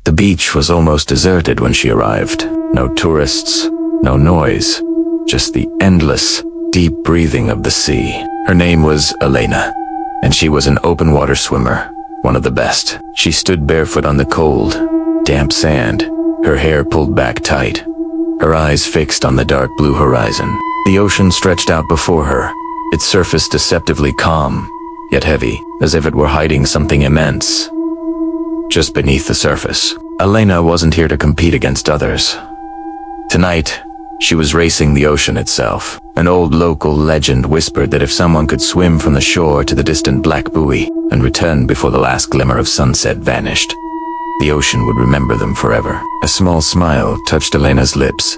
The beach was almost deserted when she arrived. No tourists, no noise, just the endless, deep breathing of the sea. Her name was Elena, and she was an open water swimmer, one of the best. She stood barefoot on the cold, damp sand, her hair pulled back tight, her eyes fixed on the dark blue horizon. The ocean stretched out before her, its surface deceptively calm, yet heavy, as if it were hiding something immense. Just beneath the surface, Elena wasn't here to compete against others. Tonight, she was racing the ocean itself. An old local legend whispered that if someone could swim from the shore to the distant black buoy and return before the last glimmer of sunset vanished, the ocean would remember them forever. A small smile touched Elena's lips.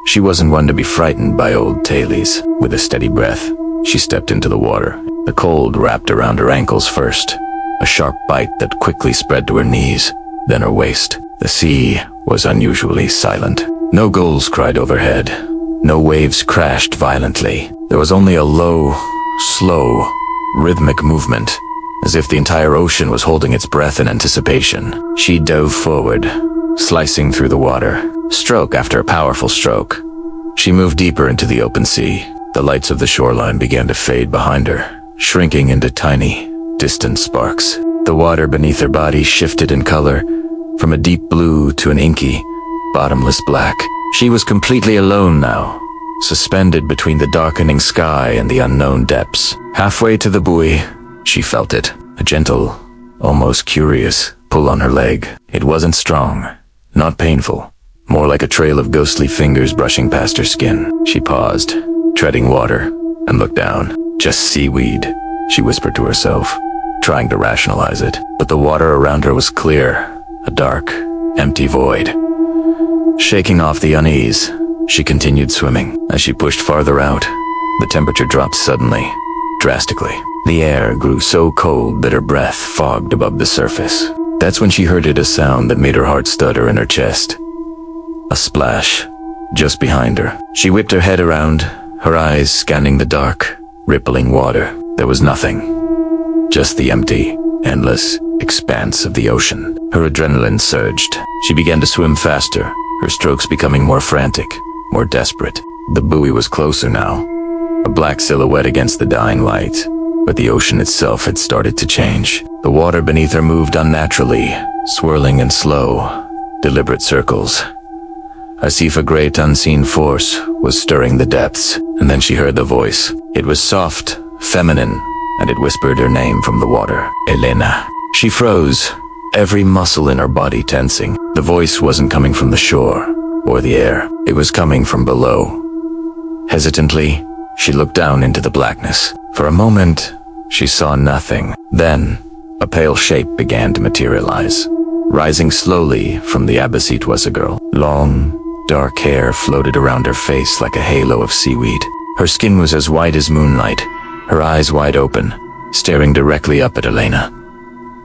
She wasn't one to be frightened by old tales. With a steady breath, she stepped into the water. The cold wrapped around her ankles first, a sharp bite that quickly spread to her knees, then her waist. The sea was unusually silent. No gulls cried overhead. No waves crashed violently. There was only a low, slow, rhythmic movement, as if the entire ocean was holding its breath in anticipation. She dove forward, slicing through the water, stroke after a powerful stroke. She moved deeper into the open sea. The lights of the shoreline began to fade behind her, shrinking into tiny, distant sparks. The water beneath her body shifted in color, from a deep blue to an inky, bottomless black. She was completely alone now, suspended between the darkening sky and the unknown depths. Halfway to the buoy, she felt it, a gentle, almost curious pull on her leg. It wasn't strong, not painful, more like a trail of ghostly fingers brushing past her skin. She paused, treading water, and looked down. Just seaweed, she whispered to herself, trying to rationalize it. But the water around her was clear, a dark, empty void. Shaking off the unease, she continued swimming. As she pushed farther out, the temperature dropped suddenly, drastically. The air grew so cold that her breath fogged above the surface. That's when she heard a sound that made her heart stutter in her chest. A splash, just behind her. She whipped her head around, her eyes scanning the dark, rippling water. There was nothing, just the empty, endless expanse of the ocean. Her adrenaline surged. She began to swim faster, her strokes becoming more frantic, more desperate. The buoy was closer now, a black silhouette against the dying light, but the ocean itself had started to change. The water beneath her moved unnaturally, swirling in slow, deliberate circles, as if a great unseen force was stirring the depths. And then she heard the voice. It was soft, feminine, and it whispered her name from the water. Elena. She froze, every muscle in her body tensing. The voice wasn't coming from the shore or the air. It was coming from below. Hesitantly, she looked down into the blackness. For a moment, she saw nothing. Then, a pale shape began to materialize. Rising slowly from the abyss was a girl. Long, dark hair floated around her face like a halo of seaweed. Her skin was as white as moonlight, her eyes wide open, staring directly up at Elena.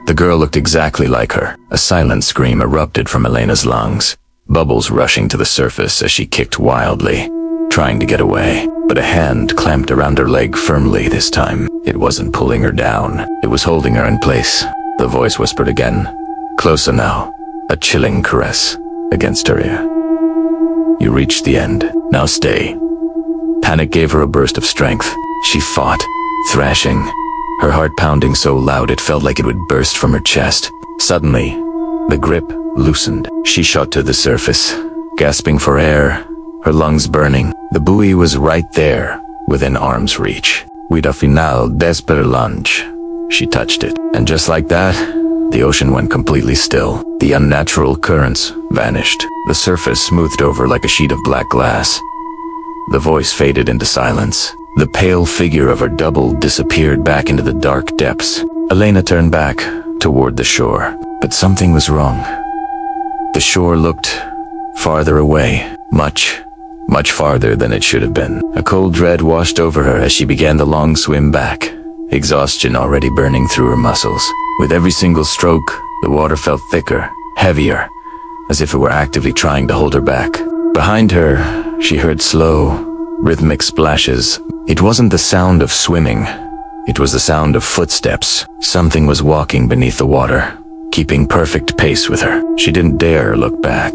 The girl looked exactly like her. A silent scream erupted from Elena's lungs, bubbles rushing to the surface as she kicked wildly, trying to get away. But a hand clamped around her leg firmly this time. It wasn't pulling her down, it was holding her in place. The voice whispered again, closer now, a chilling caress against her ear. You reached the end, now stay. Panic gave her a burst of strength. She fought, thrashing, her heart pounding so loud it felt like it would burst from her chest. Suddenly, the grip loosened. She shot to the surface, gasping for air, her lungs burning. The buoy was right there, within arm's reach. With a final desperate lunge, she touched it. And just like that, the ocean went completely still. The unnatural currents vanished. The surface smoothed over like a sheet of black glass. The voice faded into silence. The pale figure of her double disappeared back into the dark depths. Elena turned back, toward the shore. But something was wrong. The shore looked farther away, much farther than it should have been. A cold dread washed over her as she began the long swim back, exhaustion already burning through her muscles. With every single stroke, the water felt thicker, heavier, as if it were actively trying to hold her back. Behind her, she heard slow, rhythmic splashes. It wasn't the sound of swimming. It was the sound of footsteps. Something was walking beneath the water, keeping perfect pace with her. She didn't dare look back.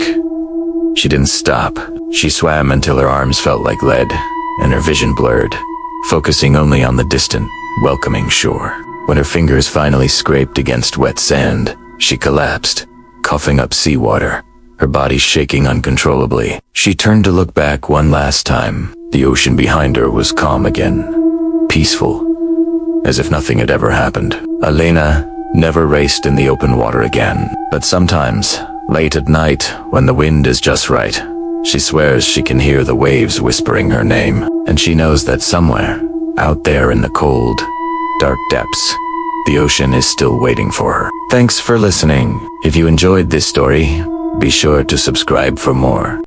She didn't stop. She swam until her arms felt like lead, and her vision blurred, focusing only on the distant, welcoming shore. When her fingers finally scraped against wet sand, she collapsed, coughing up seawater, her body shaking uncontrollably. She turned to look back one last time. The ocean behind her was calm again, peaceful, as if nothing had ever happened. Elena never raced in the open water again, but sometimes, late at night, when the wind is just right, she swears she can hear the waves whispering her name, and she knows that somewhere, out there in the cold, dark depths, the ocean is still waiting for her. Thanks for listening. If you enjoyed this story, be sure to subscribe for more.